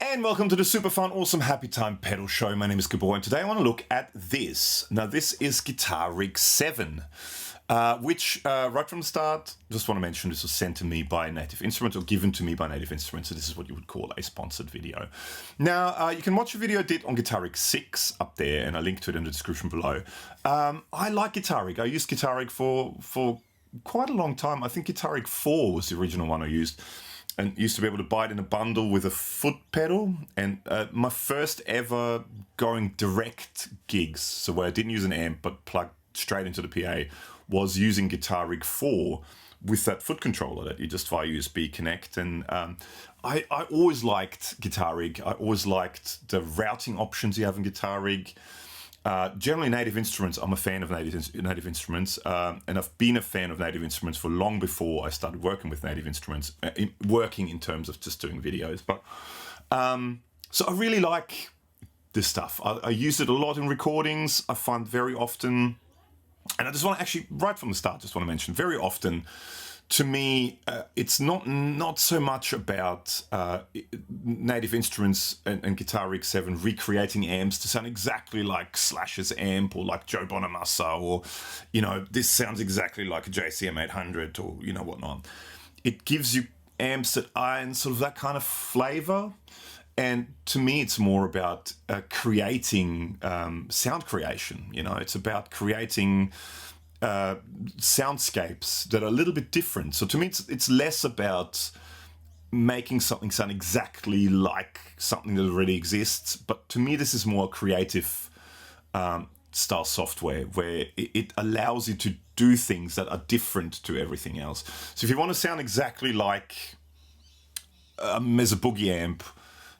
And welcome to the super fun, awesome, happy time pedal show. My name is Gabor, and today I want to look at this. Now, this is Guitar Rig 7, which right from the start, just want to mention this was sent to me by Native Instruments, or given to me by Native Instruments, so this is what you would call a sponsored video. Now, you can watch a video I did on Guitar Rig 6 up there, and I link to it in the description below. I like Guitar Rig. I used Guitar Rig for quite a long time. I think Guitar Rig 4 was the original one I used. And used to be able to buy it in a bundle with a foot pedal. And my first ever going direct gigs, so where I didn't use an amp but plugged straight into the PA, was using Guitar Rig 4 with that foot controller that you just via USB connect. And I always liked Guitar Rig. I always liked the routing options you have in Guitar Rig. Generally, Native Instruments, I'm a fan of Native Instruments, and I've been a fan of Native Instruments for long before I started working with Native Instruments, working in terms of just doing videos. But so I really like this stuff. I use it a lot in recordings. I find very often, and I just want to actually, right from the start, just want to mention, very often, to me, it's not so much about Native Instruments and Guitar Rig 7 recreating amps to sound exactly like Slash's amp or like Joe Bonamassa, or, you know, this sounds exactly like a JCM 800 or, you know, whatnot. It gives you amps that are in sort of that kind of flavor. And to me, it's more about creating sound creation. You know, it's about creating soundscapes that are a little bit different. So to me, it's less about making something sound exactly like something that already exists. But to me, this is more creative style software where it allows you to do things that are different to everything else. So if you want to sound exactly like a Mesa Boogie amp,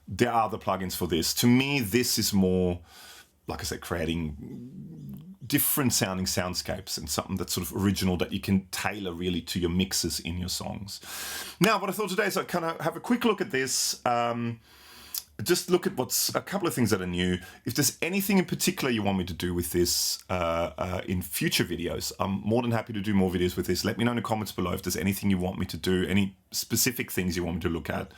there are other plugins for this. To me, this is more, like I said, creating different sounding soundscapes and something that's sort of original that you can tailor really to your mixes in your songs. Now, what I thought today is I'd kind of have a quick look at this, just look at what's a couple of things that are new. If there's anything in particular you want me to do with this in future videos, I'm more than happy to do more videos with this. Let me know in the comments below if there's anything you want me to do, any specific things you want me to look at,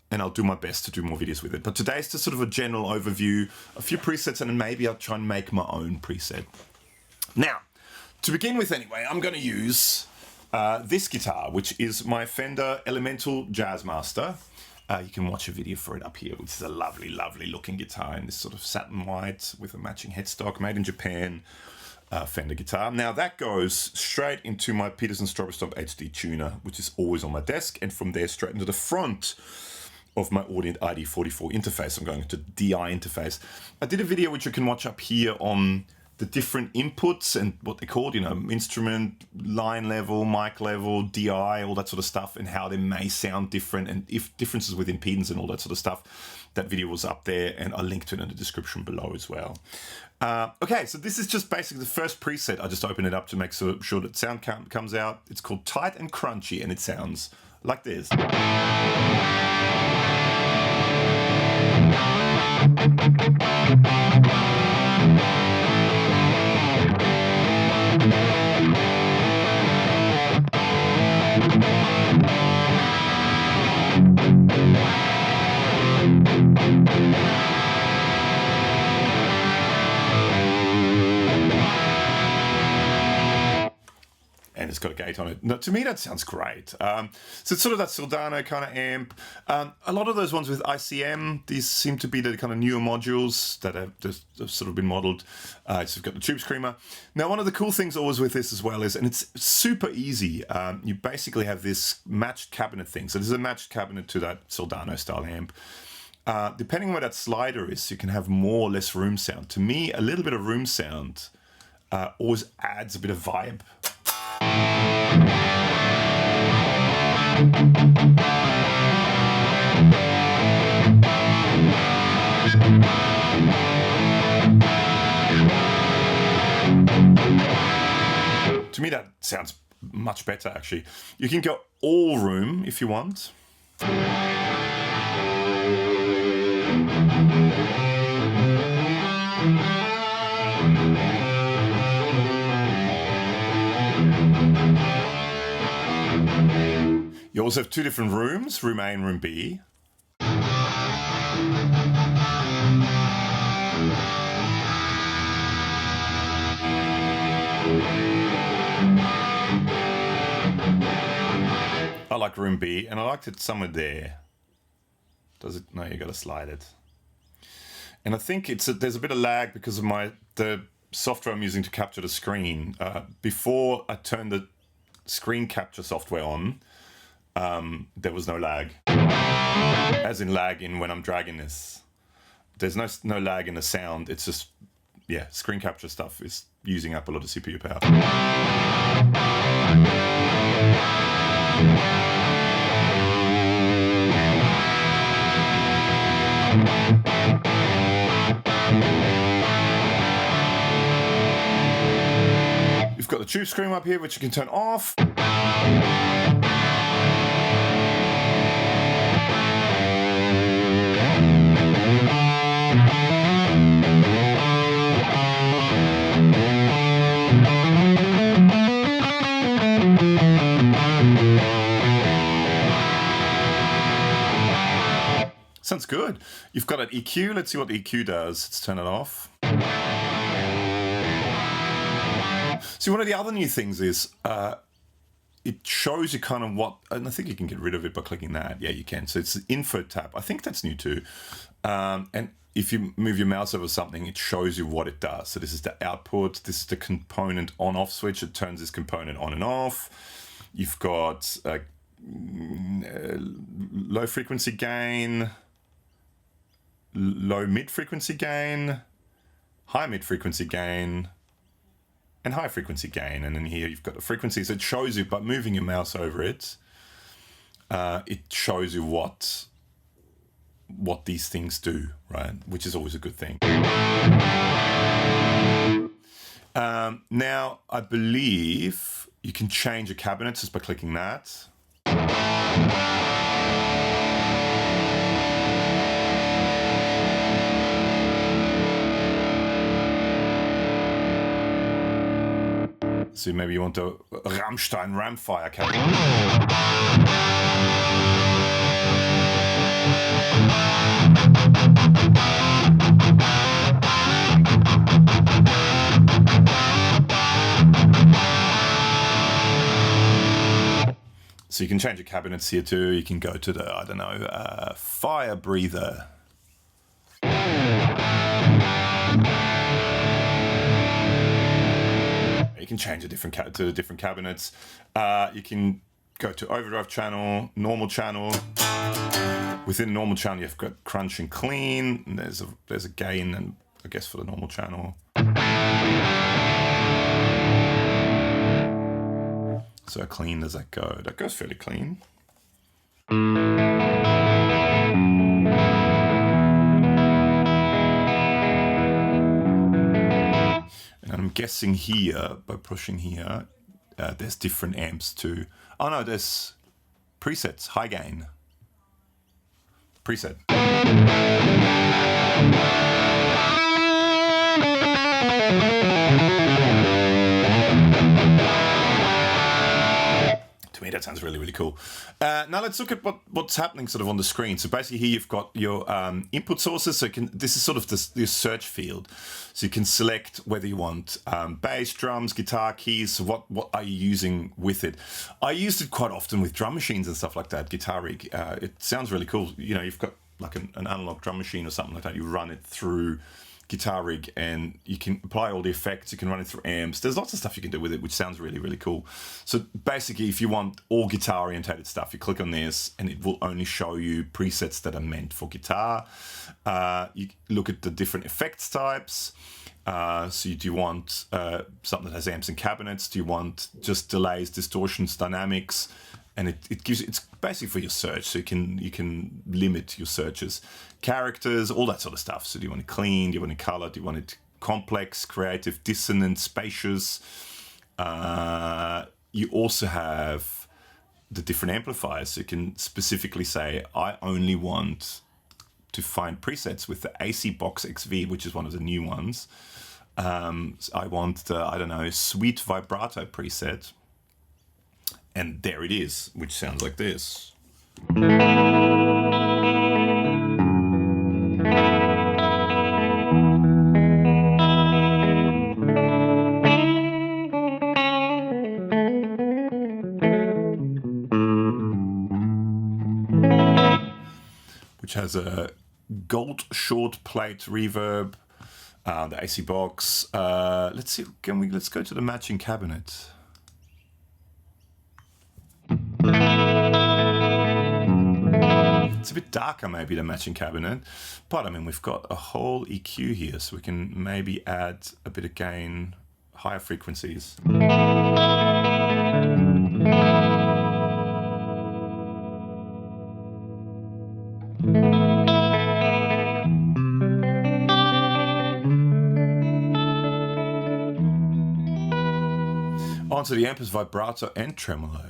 and I'll do my best to do more videos with it. But today's just sort of a general overview, a few presets, and then maybe I'll try and make my own preset. Now, to begin with anyway, I'm going to use this guitar, which is my Fender Elemental Jazzmaster. You can watch a video for it up here, which is a lovely, lovely looking guitar in this sort of satin white with a matching headstock, made in Japan Fender guitar. Now that goes straight into my Peterson Strawberry Stomp HD tuner, which is always on my desk, and from there straight into the front of my Audient ID44 interface. I'm going to DI interface. I did a video which you can watch up here on the different inputs and what they're called, you know, instrument, line level, mic level, DI, all that sort of stuff, and how they may sound different, and if differences with impedance and all that sort of stuff. That video was up there, and I'll link to it in the description below as well. Okay, so this is just basically the first preset. I just open it up to make sure that sound comes out. It's called Tight and Crunchy, and it sounds like this. And it's got a gate on it. Now, to me, that sounds great. So it's sort of that Soldano kind of amp. A lot of those ones with ICM, these seem to be the kind of newer modules that have just sort of been modeled. So you've got the Tube Screamer. Now, one of the cool things always with this as well is, and it's super easy, you basically have this matched cabinet thing. So there's a matched cabinet to that Soldano style amp. Depending on where that slider is, you can have more or less room sound. To me, a little bit of room sound always adds a bit of vibe. To me, that sounds much better, actually. You can go all room if you want. You also have two different rooms, room A and room B. I like room B, and I liked it somewhere there. Does it? No, you got to slide it. And I think there's a bit of lag because of the software I'm using to capture the screen. Before I turned the screen capture software on, there was no lag. As in lag in when I'm dragging this. There's no lag in the sound. It's just, yeah, screen capture stuff is using up a lot of CPU power. You've got the tube scream up here, which you can turn off. Sounds good. You've got an EQ. Let's see what the EQ does. Let's turn it off. See, one of the other new things is it shows you kind of what, and I think you can get rid of it by clicking that. Yeah, you can. So it's the info tab. I think that's new too. And if you move your mouse over something, it shows you what it does. So this is the output. This is the component on-off switch. It turns this component on and off. You've got low frequency gain, low mid-frequency gain, high mid-frequency gain, and high frequency gain. And then here you've got the frequencies. It shows you, by moving your mouse over it, it shows you what these things do, right? Which is always a good thing. Now, I believe you can change your cabinet just by clicking that. So maybe you want a Rammstein Ramfire cabinet. So you can change your cabinets here too. You can go to the, I don't know, fire breather. You can change to different cabinets. You can go to overdrive channel, normal channel. Within normal channel, you've got crunch and clean. And there's a gain, and I guess for the normal channel. So how clean does that go? That goes fairly clean. And I'm guessing here, by pushing here, there's different amps too. Oh no, there's presets, high gain. Preset. To me, that sounds really, really cool. Now let's look at what's happening sort of on the screen. So basically here you've got your input sources. So this is sort of your search field. So you can select whether you want bass, drums, guitar, keys. What are you using with it? I used it quite often with drum machines and stuff like that, Guitar Rig. It sounds really cool. You know, you've got like an analog drum machine or something like that. You run it through Guitar Rig and you can apply all the effects. You can run it through amps. There's lots of stuff you can do with it, which sounds really, really cool. So basically, if you want all guitar orientated stuff, you click on this and it will only show you presets that are meant for guitar. You look at the different effects types. So do you want something that has amps and cabinets? Do you want just delays, distortions, dynamics? And it gives it's basically for your search, so you can limit your searches, characters, all that sort of stuff. So do you want it clean? Do you want it color? Do you want it complex, creative, dissonant, spacious? You also have the different amplifiers. So you can specifically say, I only want to find presets with the AC Box XV, which is one of the new ones. I want the, I don't know, sweet vibrato preset. And there it is, which sounds like this. which has a gold short plate reverb, the AC box. Let's see, let's go to the matching cabinet. It's a bit darker maybe, the matching cabinet, but I mean we've got a whole EQ here, so we can maybe add a bit of gain, higher frequencies. Onto the amp is vibrato and tremolo.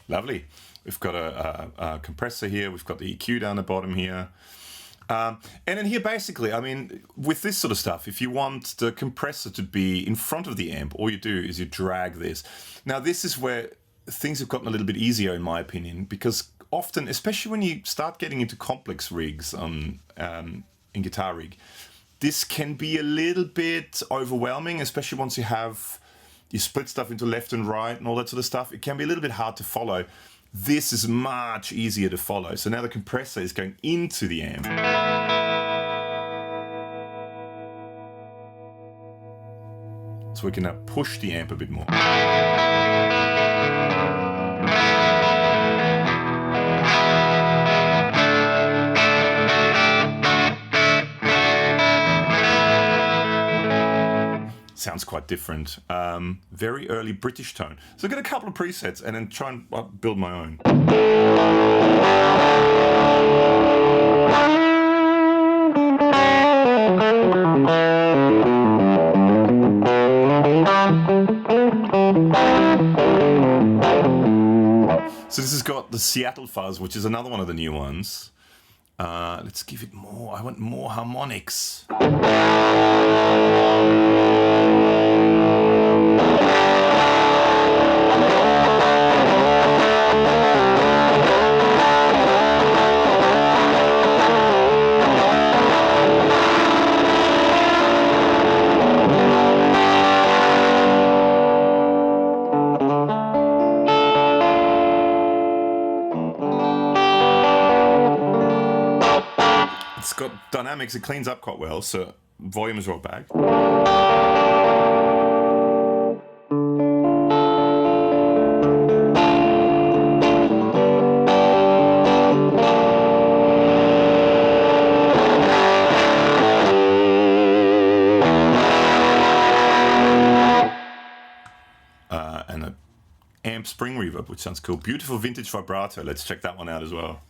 Lovely. We've got a compressor here. We've got the EQ down the bottom here. And then here, basically, I mean, with this sort of stuff, if you want the compressor to be in front of the amp, all you do is you drag this. Now, this is where things have gotten a little bit easier, in my opinion, because often, especially when you start getting into complex rigs in Guitar Rig, this can be a little bit overwhelming, especially once you split stuff into left and right and all that sort of stuff. It can be a little bit hard to follow. This is much easier to follow. So now the compressor is going into the amp. So we can now push the amp a bit more. Sounds quite different. Very early British tone. So I'll get a couple of presets and then try and build my own. So this has got the Seattle fuzz, which is another one of the new ones. Let's give it more. I want more harmonics. It's got dynamics, it cleans up quite well, so volume is rolled back. And an amp spring reverb, which sounds cool. Beautiful vintage vibrato, let's check that one out as well.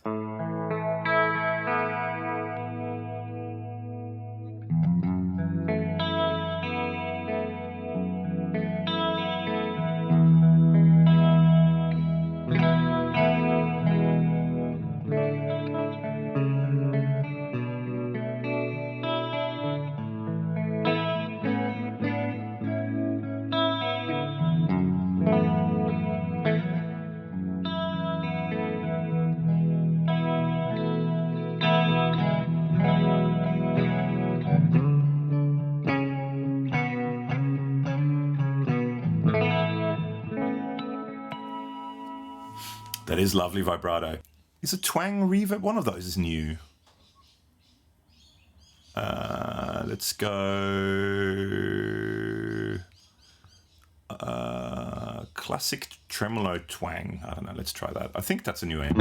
That is lovely vibrato. Is a twang reverb? One of those is new. Let's go classic tremolo twang. I don't know, let's try that. I think that's a new amp.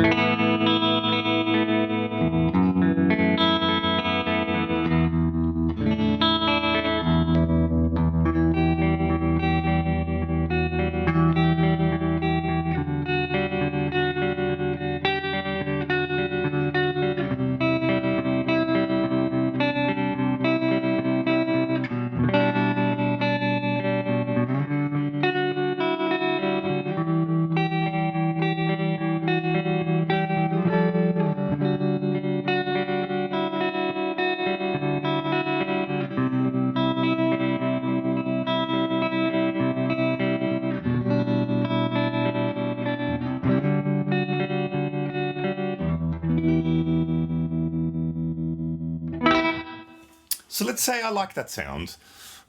So let's say I like that sound.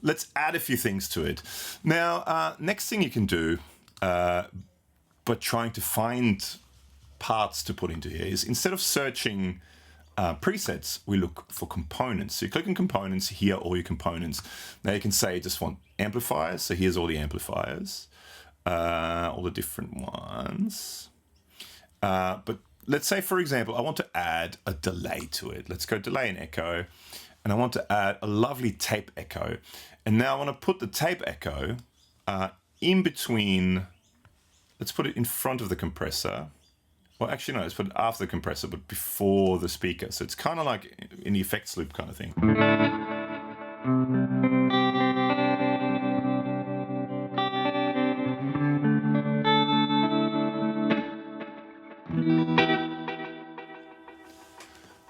Let's add a few things to it. Now, next thing you can do, but trying to find parts to put into here, is instead of searching presets, we look for components. So you click on components, here all your components. Now you can say you just want amplifiers. So here's all the amplifiers, all the different ones. But let's say, for example, I want to add a delay to it. Let's go delay and echo. And I want to add a lovely tape echo. And now I want to put the tape echo in between, let's put it in front of the compressor. Well, actually, no, let's put it after the compressor, but before the speaker. So it's kind of like in the effects loop kind of thing.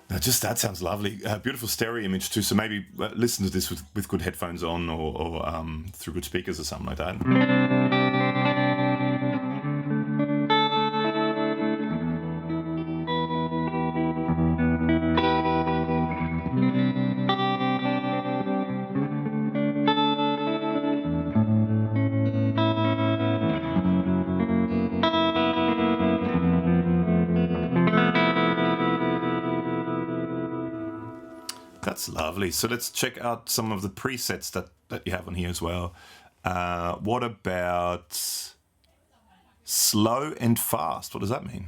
Now, just that sounds lovely. Beautiful stereo image too. So maybe listen to this with good headphones on or through good speakers or something like that. That's lovely. So let's check out some of the presets that you have on here as well. What about slow and fast? What does that mean?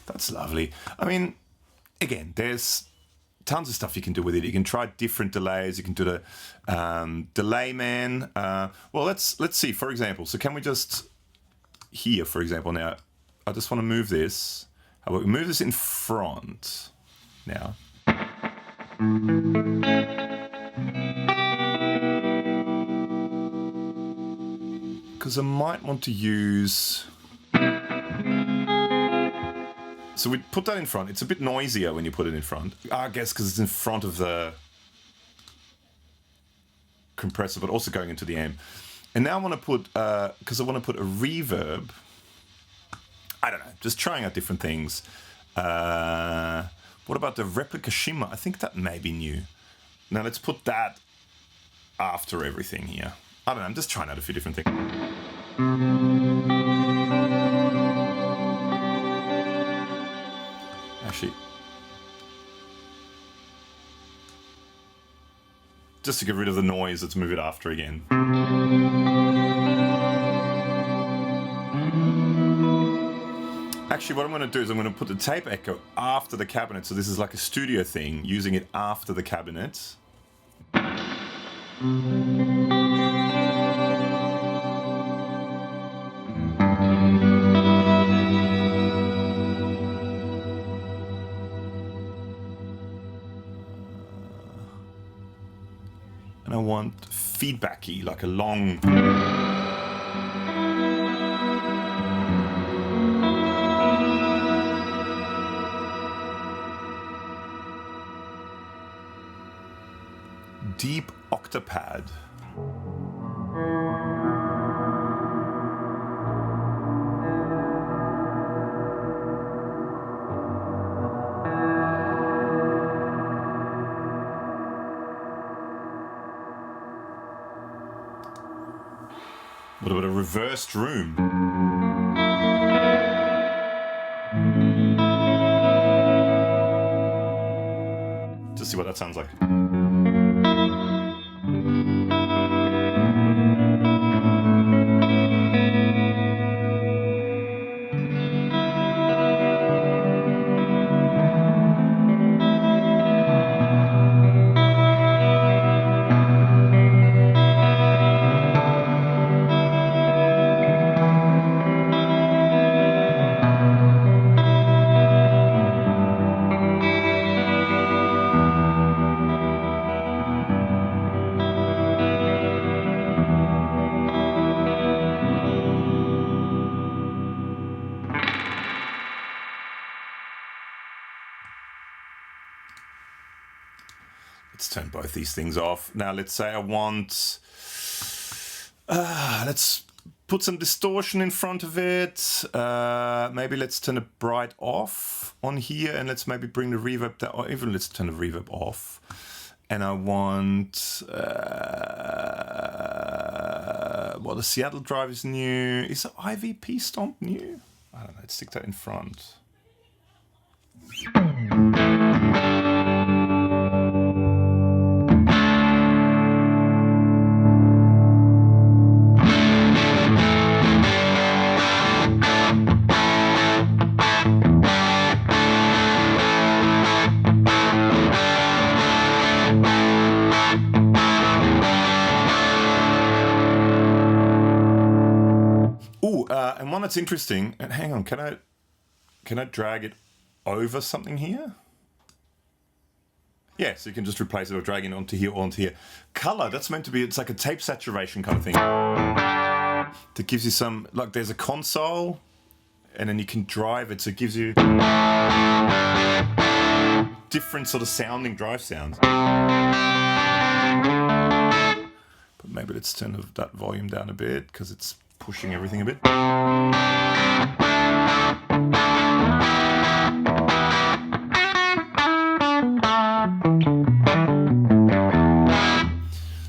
That's lovely. I mean, again, there's tons of stuff you can do with it. You can try different delays. You can do the delay man. Well, let's see, for example. So can we just, here, for example, now, I just want to move this. How about we move this in front now? Because I might want to use... So we put that in front. It's a bit noisier when you put it in front. I guess because it's in front of the compressor, but also going into the amp. And now I want to put, because I want to put a reverb. I don't know, just trying out different things. What about the Replika Shimmer? I think that may be new. Now let's put that after everything here. I don't know, I'm just trying out a few different things. Actually, just to get rid of the noise, let's move it after again. Actually, what I'm going to do is I'm going to put the tape echo after the cabinet. So this is like a studio thing, using it after the cabinet. And I want feedbacky, like a long... deep octapad. What about a reversed room? Just see what that sounds like. turn both these things off. Now let's say I want, let's put some distortion in front of it. Maybe let's turn it bright off on here, and let's maybe bring the reverb down, or even let's turn the reverb off. And I want, well, the Seattle drive is new. Is the IVP stomp new? I don't know, let's stick that in front. And one that's interesting, and hang on, can I drag it over something here? Yeah, so you can just replace it or drag it onto here or onto here. Color, that's meant to be, it's like a tape saturation kind of thing. That gives you some, like there's a console, and then you can drive it, so it gives you different sort of sounding drive sounds. But maybe let's turn that volume down a bit, because it's pushing everything a bit.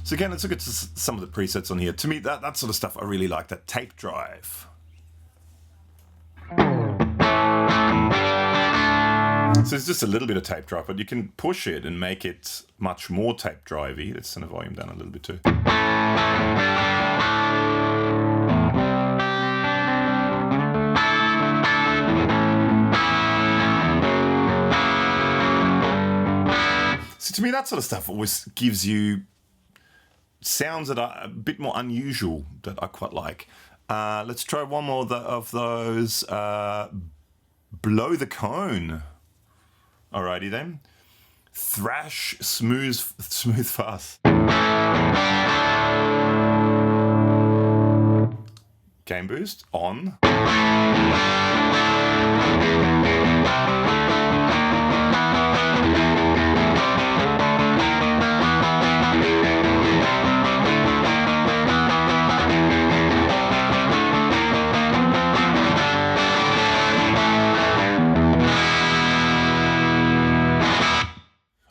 So again, let's look at some of the presets on here. To me, that sort of stuff I really like, that tape drive. So it's just a little bit of tape drive, but you can push it and make it much more tape drivey. Let's turn the volume down a little bit too. So to me, that sort of stuff always gives you sounds that are a bit more unusual that I quite like. Let's try one more of those. Blow the cone. Alrighty then. Thrash, smooth fast. Gain boost on.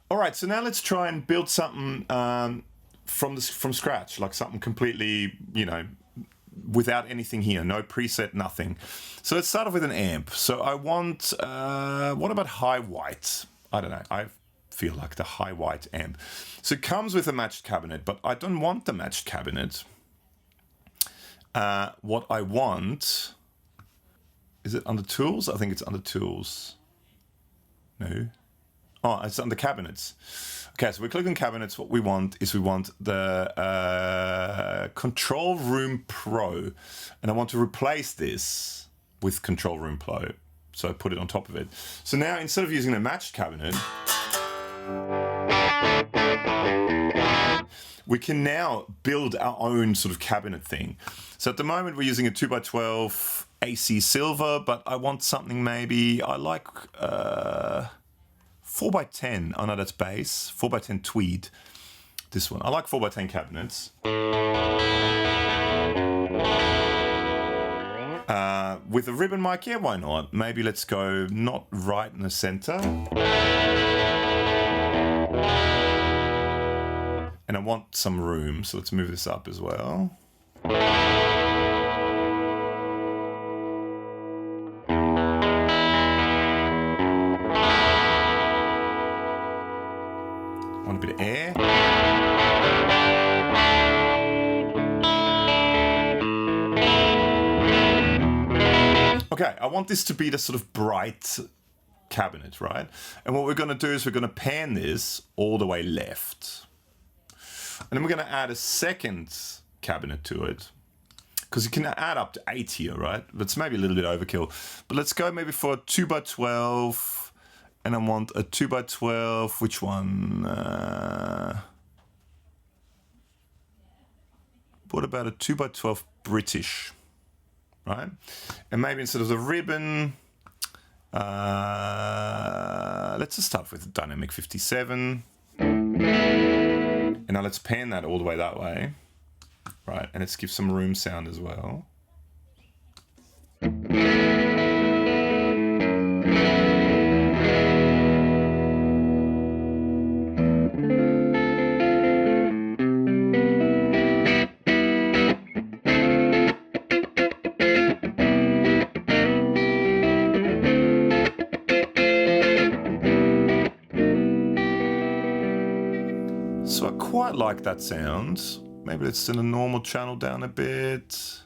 All right, so now let's try and build something from scratch, like something completely, you know, without anything here, no preset, nothing. So let's start off with an amp. So I want, what about high white? I don't know, I feel like the high white amp. So it comes with a matched cabinet, but I don't want the matched cabinet. What I want, is it under tools? I think it's under tools. No. Oh, it's under cabinets. Okay, so we click on cabinets. What we want is the Control Room Pro. And I want to replace this with Control Room Pro. So I put it on top of it. So now instead of using a matched cabinet, we can now build our own sort of cabinet thing. So at the moment we're using a 2x12 AC silver, but I want something maybe, I like 4x10, oh no, that's bass. 4x10 tweed. This one. I like 4x10 cabinets. With a ribbon mic, yeah, why not? Maybe let's go not right in the center. And I want some room, so let's move this up as well. Want a bit of air. Okay, I want this to be the sort of bright cabinet, right? And what we're going to do is we're going to pan this all the way left. And then we're going to add a second cabinet to it. Because you can add up to 8 here, right? That's maybe a little bit overkill. But let's go maybe for a 2x12. And I want a 2x12. Which one? What about a 2x12 British? Right? And maybe instead of the ribbon, let's just start with Dynamic 57. And And now let's pan that all the way that way. Right, and let's give some room sound as well. So I quite like that sound. Maybe let's send a normal channel down a bit.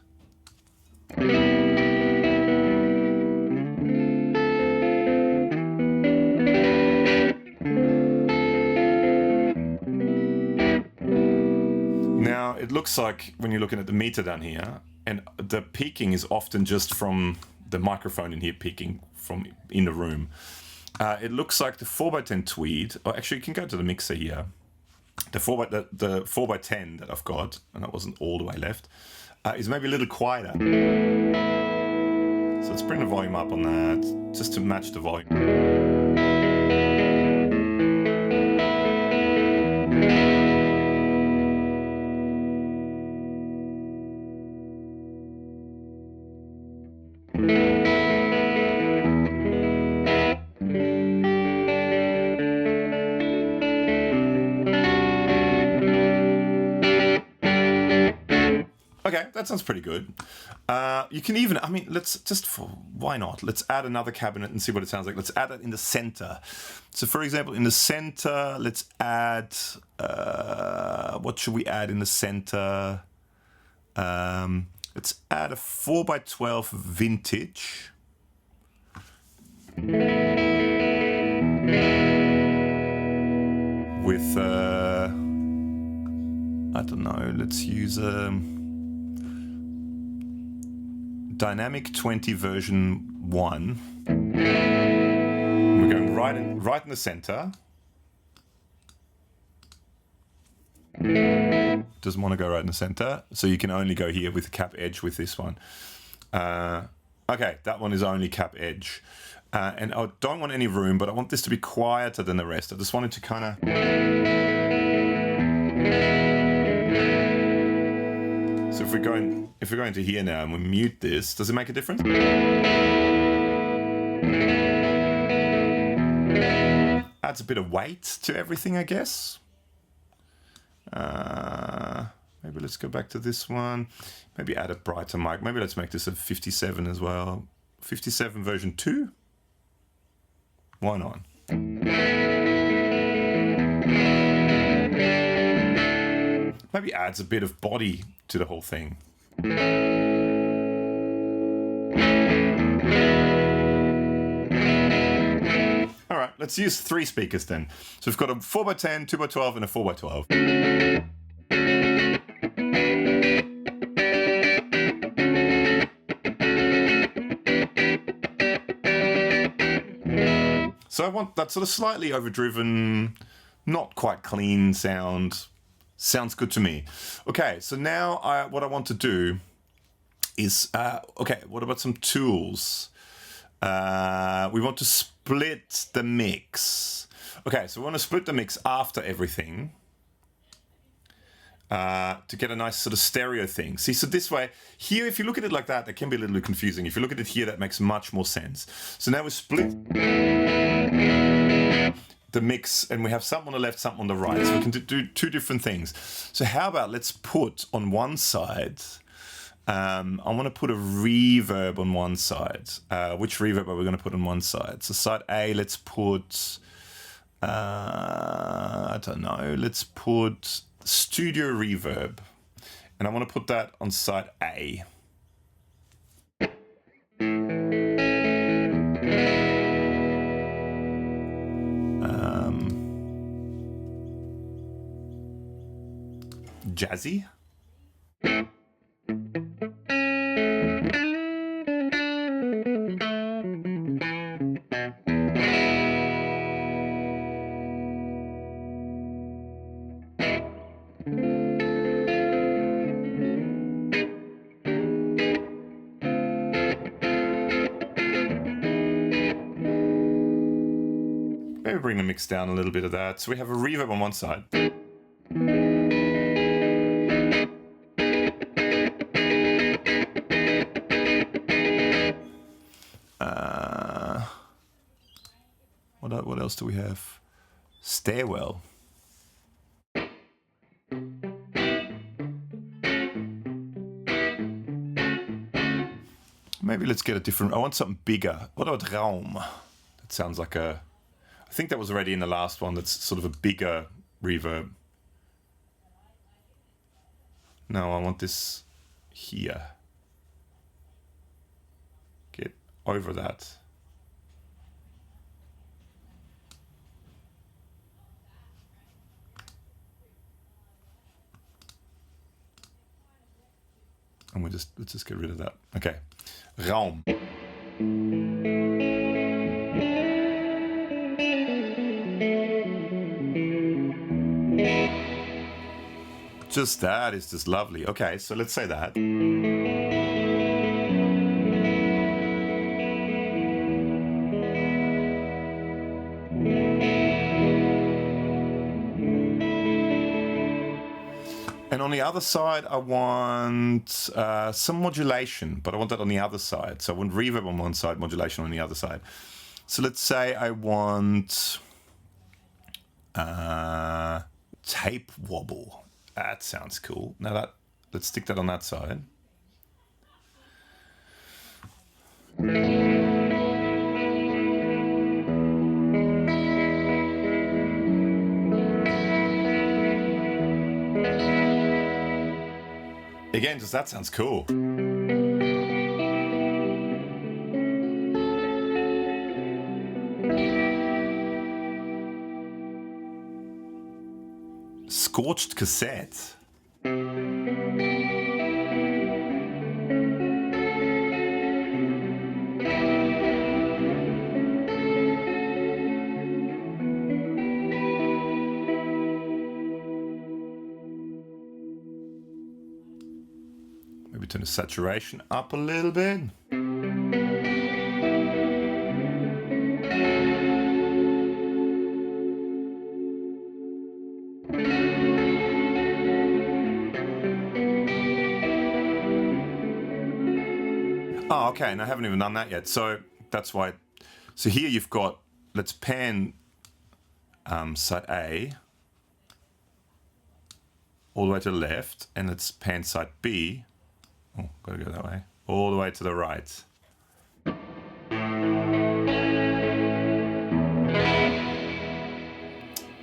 Now it looks like when you're looking at the meter down here, and the peaking is often just from the microphone in here peaking from in the room. It looks like the 4x10 tweed, or actually you can go to the mixer here. The 4x10 that I've got, and that wasn't all the way left, is maybe a little quieter. So let's bring the volume up on that, just to match the volume. Okay, that sounds pretty good. You can even, I mean, let's just, why not? Let's add another cabinet and see what it sounds like. Let's add it in the center. So for example, in the center, let's add, what should we add in the center? Let's add a 4x12 vintage. With, I don't know, let's use Dynamic 20 version 1. We're going right in the center. Doesn't want to go right in the center, so you can only go here with the cap edge with this one. Okay, that one is only cap edge. And I don't want any room, but I want this to be quieter than the rest. I just wanted to kind of... So if we're going to here now and we mute this, does it make a difference? Adds a bit of weight to everything, I guess. Maybe let's go back to this one. Maybe add a brighter mic. Maybe let's make this a 57 as well. 57 version 2? Why not? Maybe adds a bit of body to the whole thing. All right, let's use 3 speakers then. So we've got a 4x10, 2x12, and a 4x12. So I want that sort of slightly overdriven, not quite clean sound. Sounds good to me. Okay, so now what I want to do is, okay, what about some tools? We want to split the mix. Okay, so we want to split the mix after everything to get a nice sort of stereo thing. See, so this way, here, if you look at it like that, that can be a little bit confusing. If you look at it here, that makes much more sense. So now we split the mix, and we have some on the left, some on the right. So we can do 2 different things. So how about let's put on one side, I want to put a reverb on one side. Which reverb are we going to put on one side? So side A, let's put, I don't know, let's put studio reverb. And I want to put that on side A. Jazzy. bring the mix down a little bit of that. So we have a reverb on one side. What else do we have? Stairwell. Maybe let's get a different... I want something bigger. What about Raum? That sounds like a... I think that was already in the last one. That's sort of a bigger reverb. No, I want this here. Get over that. And let's just get rid of that. Okay. Raum. Just that is just lovely. Okay, so let's say that. And on the other side, I want some modulation, but I want that on the other side. So I want reverb on one side, modulation on the other side. So let's say I want tape wobble. That sounds cool. Now let's stick that on that side. Again, just that sounds cool. Scorched cassette. Maybe turn the saturation up a little bit. Oh, okay, and I haven't even done that yet. So that's why. So here you've got, let's pan side A all the way to the left, and let's pan side B. Oh, gotta go that way. All the way to the right.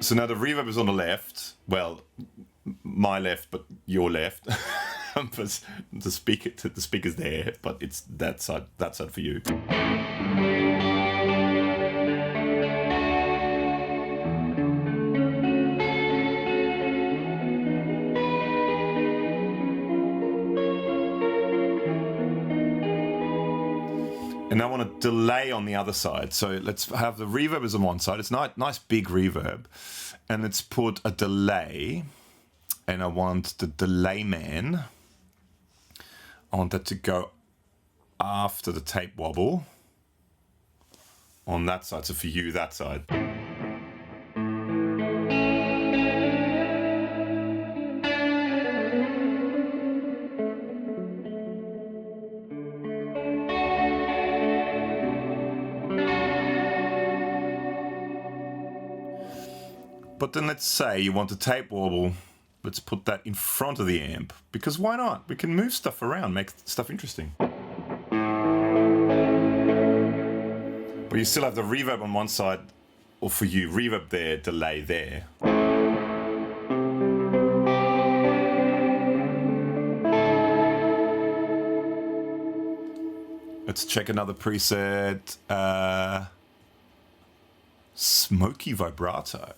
So now the reverb is on the left. Well, my left, but your left. But the speaker's there, but it's that side for you. And I want a delay on the other side. So let's have the reverb is on one side. It's nice big reverb. And let's put a delay. And I want the delay man. I want that to go after the tape wobble. On that side. So for you, that side. But then let's say you want a tape wobble. Let's put that in front of the amp. Because why not? We can move stuff around, make stuff interesting. But you still have the reverb on one side, or for you, reverb there, delay there. Let's check another preset. Smoky vibrato.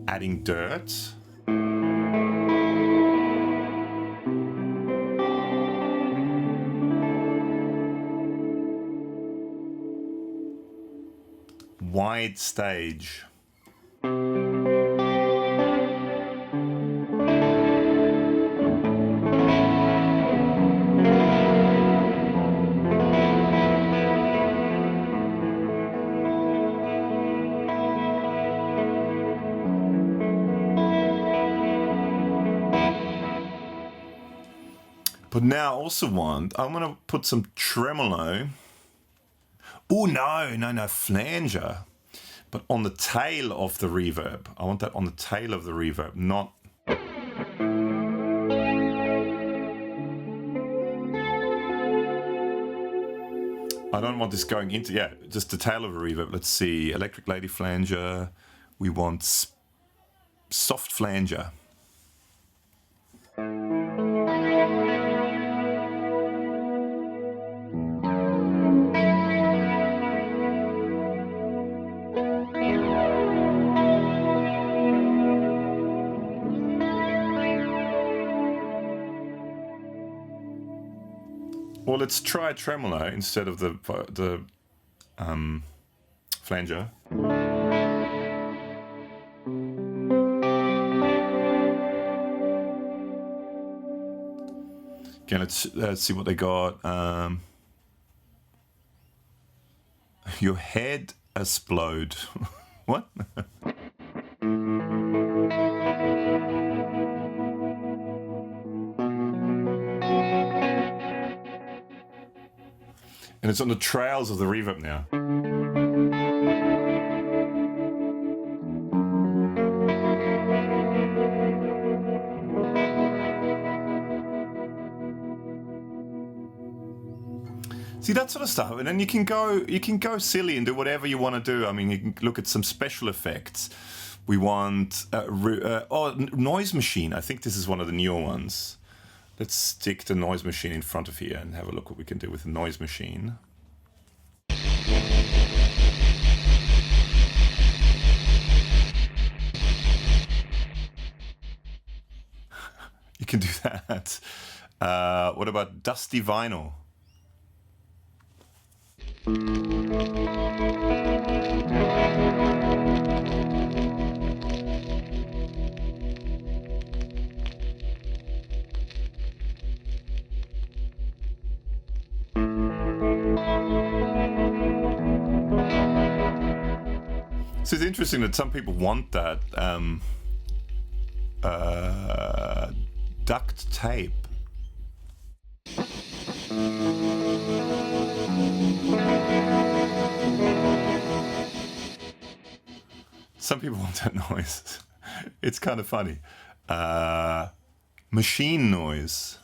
Adding dirt. Wide stage. But now I also want, I'm gonna put some tremolo. Oh no, flanger. But on the tail of the reverb. I want that on the tail of the reverb, not... I don't want this going into, yeah, just the tail of a reverb. Let's see, electric lady flanger. We want soft flanger. Well, let's try tremolo instead of the flanger. Okay, let's see what they got. Your head explode. What? And it's on the trails of the reverb now. See, that sort of stuff, and then you can go silly and do whatever you want to do. I mean, you can look at some special effects. We want noise machine. I think this is one of the newer ones. Let's stick the noise machine in front of here and have a look what we can do with the noise machine. You can do that. What about dusty vinyl? So it's interesting that some people want that duct tape. Some people want that noise. It's kind of funny. Machine noise.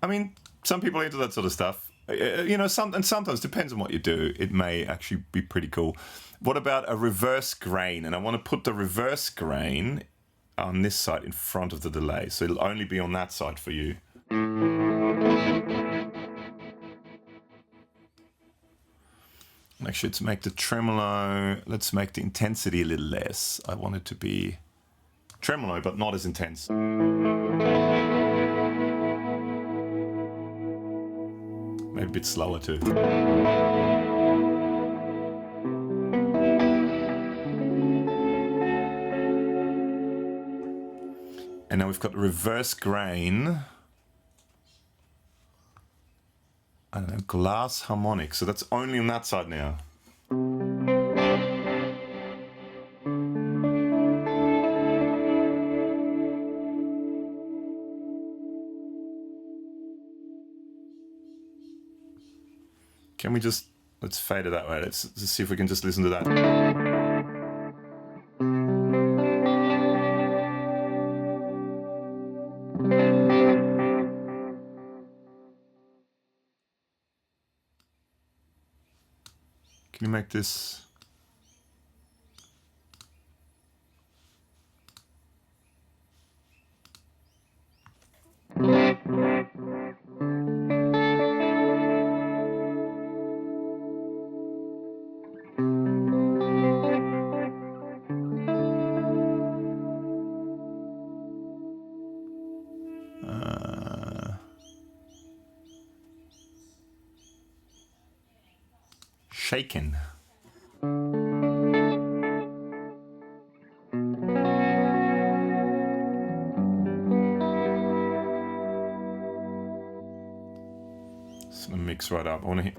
I mean, some people are into that sort of stuff. You know, sometimes depends on what you do. It may actually be pretty cool. What about a reverse grain? And I want to put the reverse grain on this side in front of the delay, so it'll only be on that side for you. Actually, let's make the tremolo, let's make the intensity a little less. I want it to be tremolo, but not as intense. Maybe a bit slower too. And now we've got reverse grain. I don't know, glass harmonic. So that's only on that side now. Can we just, let's fade it that way. Let's just see if we can just listen to that. Can you make this? Shaken. It's gonna mix right up. I want to hit.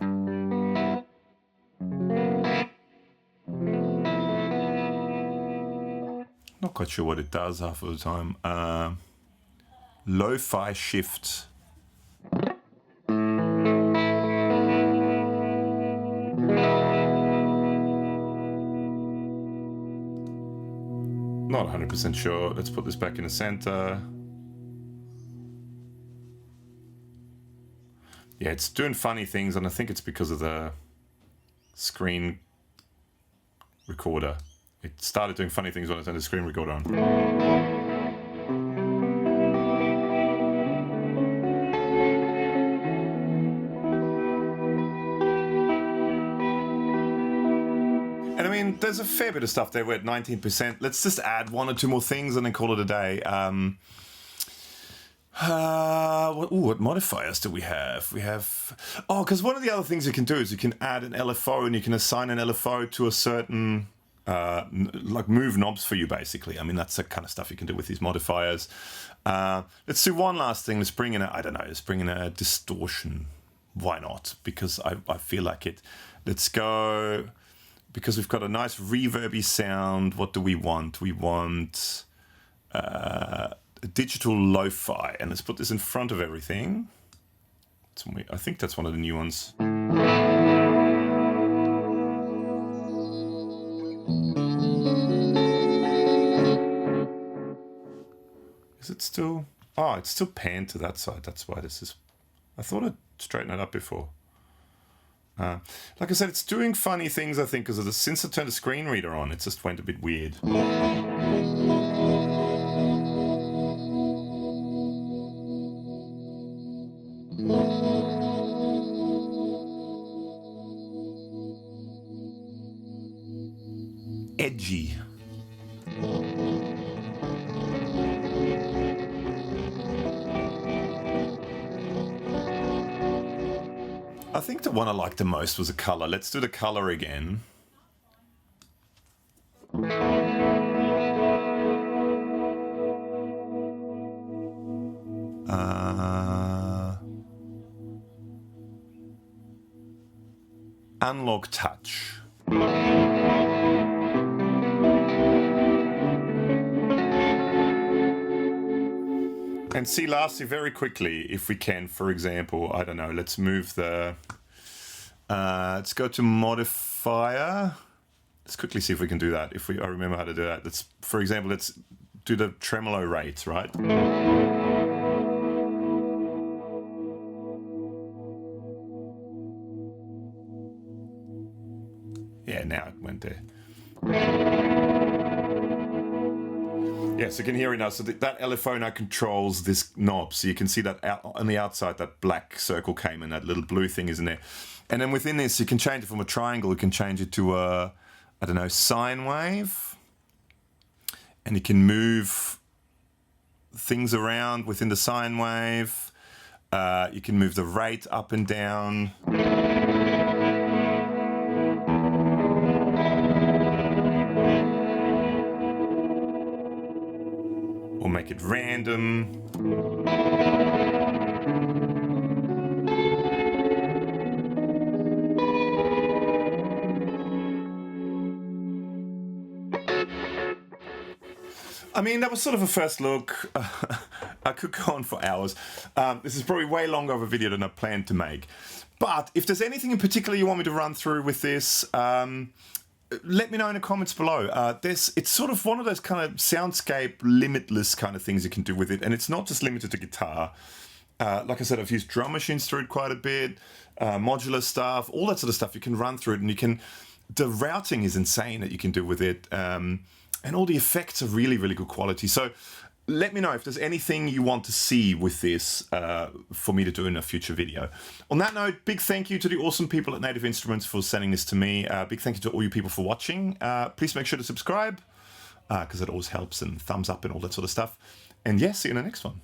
quite sure what it does half of the time. Lo-fi shift. Not 100% sure. Let's put this back in the center. Yeah, it's doing funny things, and I think it's because of the screen recorder. It started doing funny things when I turned the screen recorder on. And I mean, there's a fair bit of stuff there. We're at 19%. Let's just add one or two more things and then call it a day. What modifiers do we have? We have... Oh, because one of the other things you can do is you can add an LFO and you can assign an LFO to a certain... like move knobs for you, basically. I mean, that's the kind of stuff you can do with these modifiers. Let's do one last thing. Let's bring in let's bring in a distortion. Why not? Because I feel like it. Let's go... Because we've got a nice reverby sound. What do we want? We want digital lo-fi. And let's put this in front of everything. I think that's one of the new ones. Is it still... Oh, it's still panned to that side. That's why this is... I thought I'd straighten it up before. Like I said, it's doing funny things, I think, because since I turned the screen reader on, it just went a bit weird. Edgy. I think the one I liked the most was a color. Let's do the color again. Analog touch. And see, lastly, very quickly, if we can, for example, I don't know, let's move the... let's go to Modifier. Let's quickly see if we can do that. I remember how to do that. Let's, for example, let's do the tremolo rate, right? Yeah, now it went there. Yes, you can hear it now. So that LFO now controls this knob. So you can see that out on the outside, that black circle came and that little blue thing is in there. And then within this, you can change it from a triangle. You can change it to a, I don't know, sine wave. And you can move things around within the sine wave. You can move the rate up and down. Or make it random. I mean, that was sort of a first look. I could go on for hours. This is probably way longer of a video than I planned to make. But if there's anything in particular you want me to run through with this, let me know in the comments below. It's sort of one of those kind of soundscape limitless kind of things you can do with it. And it's not just limited to guitar. Like I said, I've used drum machines through it quite a bit, modular stuff, all that sort of stuff. You can run through it, and the routing is insane that you can do with it. And all the effects are really, really good quality. So let me know if there's anything you want to see with this for me to do in a future video. On that note, big thank you to the awesome people at Native Instruments for sending this to me. Big thank you to all you people for watching. Please make sure to subscribe because it always helps, and thumbs up and all that sort of stuff. And yeah, see you in the next one.